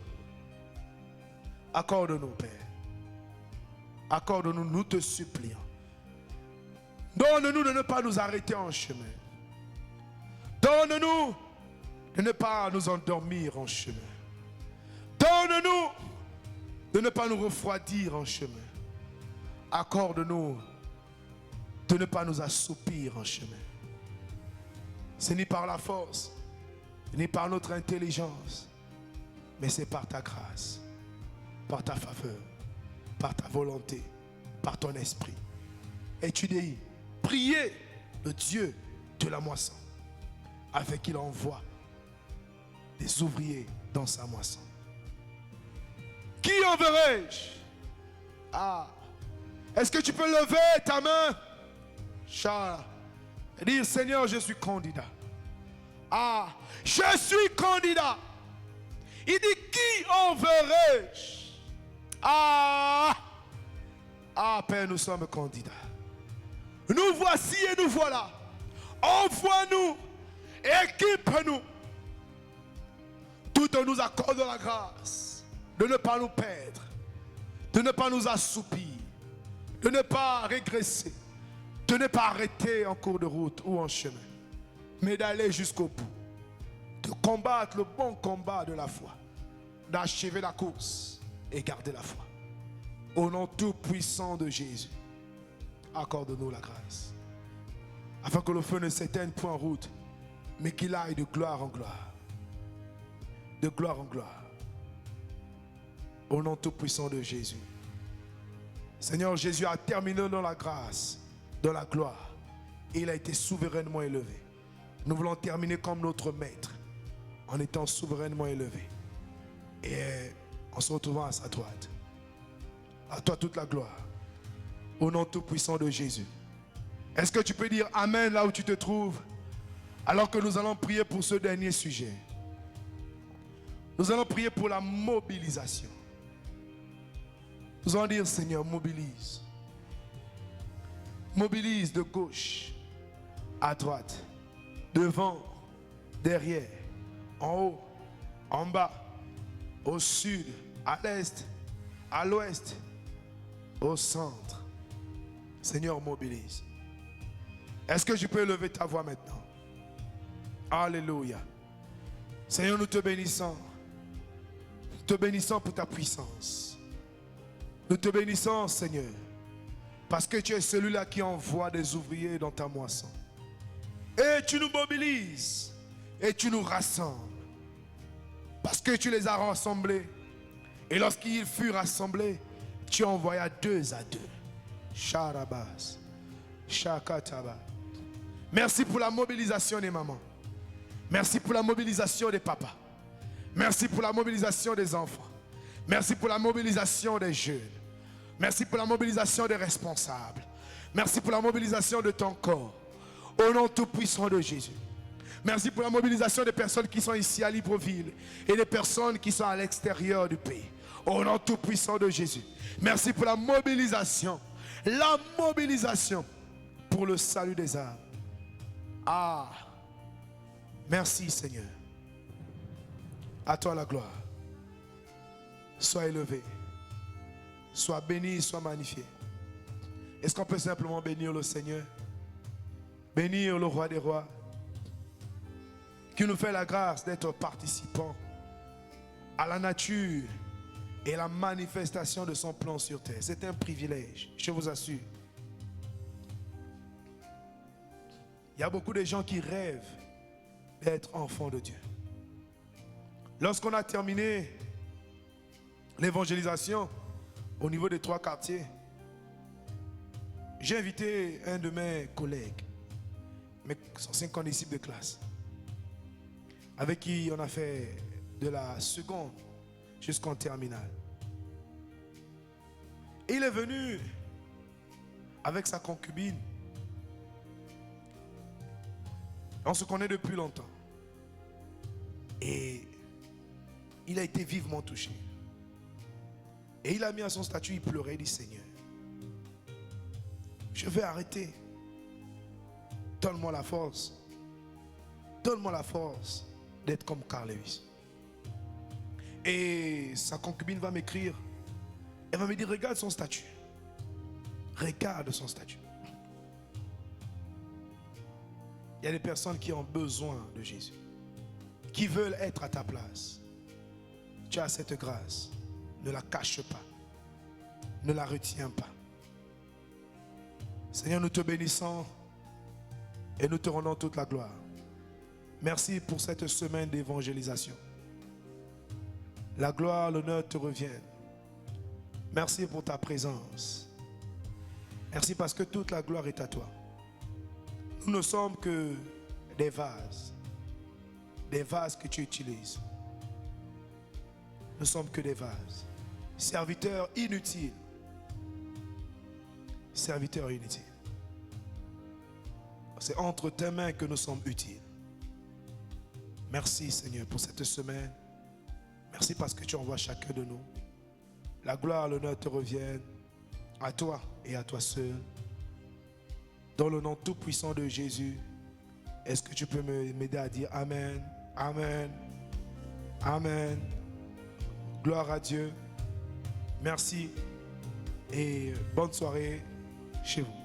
Accorde-nous, Père. Accorde-nous, nous te supplions. Donne-nous de ne pas nous arrêter en chemin. Donne-nous de ne pas nous endormir en chemin. Donne-nous de ne pas nous refroidir en chemin. Accorde-nous de ne pas nous assoupir en chemin. Ce n'est par la force, ni par notre intelligence, mais c'est par ta grâce, par ta faveur, par ta volonté, par ton esprit. Et tu dis, priez le Dieu de la moisson, afin qu'il envoie des ouvriers dans sa moisson. Qui enverrai-je? Ah, est-ce que tu peux lever ta main, Charles, et dire, Seigneur, je suis candidat. Ah, je suis candidat. Il dit, qui enverrai-je? Ah, Père, nous sommes candidats. Nous voici et nous voilà. Envoie-nous, équipe-nous, tout en nous accordant la grâce de ne pas nous perdre, de ne pas nous assoupir, de ne pas régresser, de ne pas arrêter en cours de route ou en chemin, mais d'aller jusqu'au bout, de combattre le bon combat de la foi, d'achever la course et garder la foi. Au nom tout puissant de Jésus, accorde-nous la grâce, afin que le feu ne s'éteigne point en route, mais qu'il aille de gloire en gloire. De gloire en gloire. Au nom tout puissant de Jésus. Seigneur, Jésus a terminé dans la grâce, dans la gloire. Et il a été souverainement élevé. Nous voulons terminer comme notre maître, en étant souverainement élevé. Et en se retrouvant à sa droite. À toi toute la gloire. Au nom tout puissant de Jésus. Est-ce que tu peux dire Amen là où tu te trouves? Alors que nous allons prier pour ce dernier sujet. Nous allons prier pour la mobilisation. Nous allons dire, Seigneur, mobilise. Mobilise de gauche à droite, devant, derrière, en haut, en bas, au sud, à l'est, à l'ouest, au centre. Seigneur, mobilise. Est-ce que je peux lever ta voix maintenant? Alléluia. Seigneur, nous te bénissons. Nous te bénissons pour ta puissance. Nous te bénissons, Seigneur, parce que tu es celui-là qui envoie des ouvriers dans ta moisson. Et tu nous mobilises et tu nous rassembles. Parce que tu les as rassemblés. Et lorsqu'ils furent rassemblés, tu envoyas 2 à 2. Charabas, Shakataba. Merci pour la mobilisation des mamans. Merci pour la mobilisation des papas. Merci pour la mobilisation des enfants. Merci pour la mobilisation des jeunes. Merci pour la mobilisation des responsables. Merci pour la mobilisation de ton corps. Au nom tout puissant de Jésus. Merci pour la mobilisation des personnes qui sont ici à Libreville et des personnes qui sont à l'extérieur du pays. Au nom tout puissant de Jésus. Merci pour la mobilisation. La mobilisation pour le salut des âmes. Ah, merci Seigneur. À toi la gloire. Sois élevé. Sois béni, sois magnifié. Est-ce qu'on peut simplement bénir le Seigneur? Bénir le roi des rois, qui nous fait la grâce d'être participants à la nature et la manifestation de son plan sur terre. C'est un privilège, je vous assure. Il y a beaucoup de gens qui rêvent d'être enfants de Dieu. Lorsqu'on a terminé l'évangélisation au niveau des 3 quartiers, j'ai invité un de mes collègues, mes anciens condisciples de classe, avec qui on a fait de la seconde jusqu'en terminale. Et il est venu avec sa concubine. On se connaît depuis longtemps. Et il a été vivement touché. Et il a mis à son statut, il pleurait, il dit: Seigneur, je vais arrêter. Donne-moi la force. Donne-moi la force d'être comme Carl Lewis. Et sa concubine va m'écrire. Elle va me dire: regarde son statut. Regarde son statut. Il y a des personnes qui ont besoin de Jésus, qui veulent être à ta place. Tu as cette grâce. Ne la cache pas. Ne la retiens pas. Seigneur, nous te bénissons et nous te rendons toute la gloire. Merci pour cette semaine d'évangélisation. La gloire, l'honneur te reviennent. Merci pour ta présence. Merci parce que toute la gloire est à toi. Nous ne sommes que des vases que tu utilises. Nous ne sommes que des vases. Serviteurs inutiles. Serviteurs inutiles. C'est entre tes mains que nous sommes utiles. Merci Seigneur pour cette semaine. Merci parce que tu envoies chacun de nous. La gloire, l'honneur te reviennent à toi et à toi seul. Dans le nom tout puissant de Jésus, est-ce que tu peux m'aider à dire Amen, Amen, Amen. Gloire à Dieu. Merci et bonne soirée chez vous.